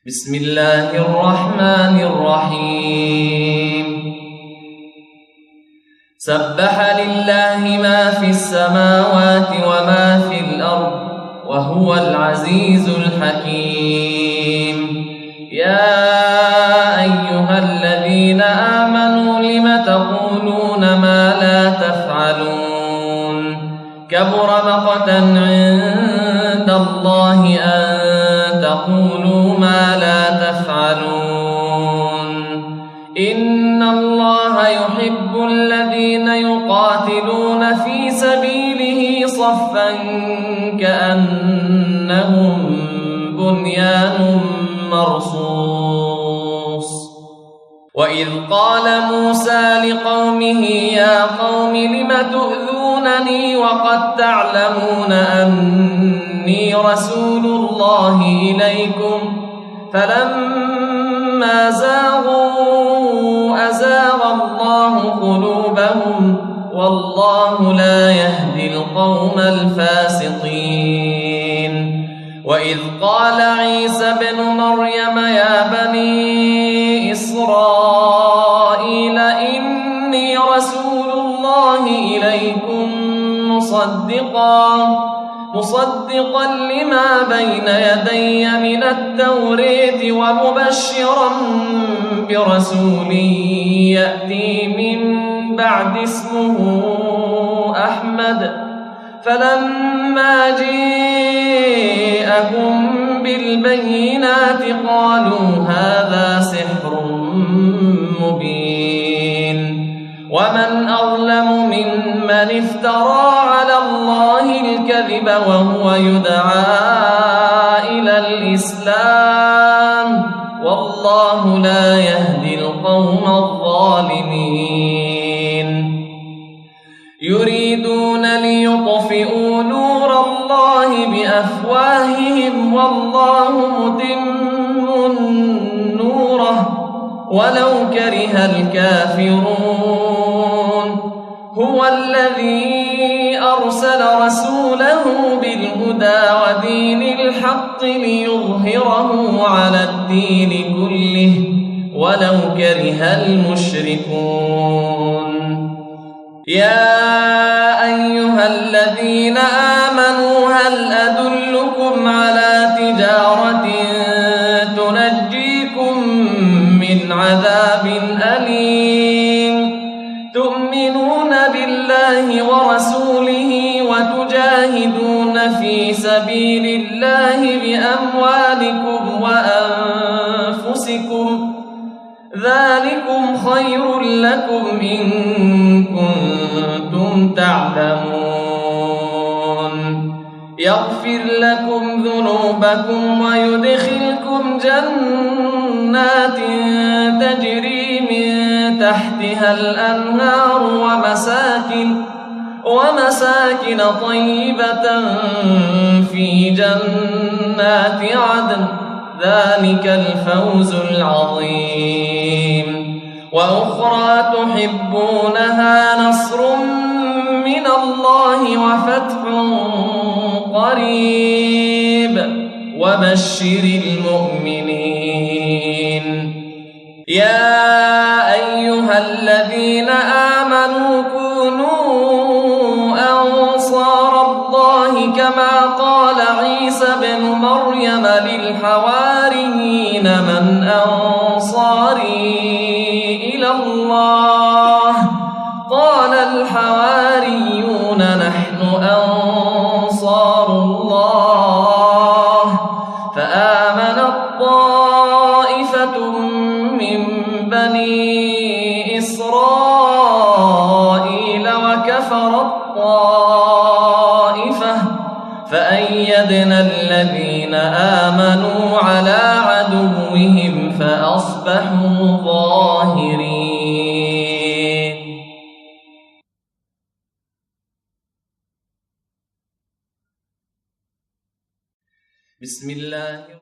بسم الله الرحمن الرحيم سبح لله ما في السماوات وما في الأرض وهو العزيز الحكيم يا أيها الذين آمنوا لم تقولون ما لا تفعلون كبر مقتا عند الله أن تقولوا ما لا تفعلون إن الله يحب الذين يقاتلون في سبيله صفا كأنهم بنيان مرصوص وإذ قال موسى لقومه يا قوم لم تؤذونني وقد تعلمون أني رسول الله إليكم فلما زاغوا أزاغ الله قلوبهم والله لا يهدي القوم الفاسقين وإذ قال عيسى ابن مريم يا بني إسرائيل إني رسول الله إليكم مصدقا لما بين يدي من التوراة ومبشرا برسول يأتي من بعد اسمه أحمد فلما جاءهم بالبينات قالوا هذا سحر مبين ومن أظلم ممن افترى على الله الكذب وهو يدعى إلى الإسلام والله لا يهدي القوم الظالمين يريدون ليطفئوا نور الله بأفواههم والله متم نوره ولو كره الكافرون هو الذي أرسل رسوله بالهدى ودين الحق ليظهره على الدين كله ولو كره المشركون يا أيها الذين آمنوا هل أدلكم على تجارة تنجيكم من عذاب أليم تؤمنون بالله ورسوله وتجاهدون في سبيل الله بأموالكم وأنفسكم ذلكم خير لكم إن كنتم تعلمون يغفر لكم ذنوبكم ويدخلكم جنات تجري من تحتها الأنهار ومساكن طيبة في جنات عدن ذلك الفوز العظيم وأخرى تحبونها نصر من الله وفتح قريب وبشر المؤمنين يا أيها الذين آمنوا كونوا أنصار الله كما قال عيسى ابن مريم للحواريين من أنصاري إلى الله قال الحواريون نحن أنصار الله فآمنت طائفة من بني إسرائيل وكفرت طائفة فأيدنا الذين آمنوا على عدوهم فأصبحوا ظاهرين بسم الله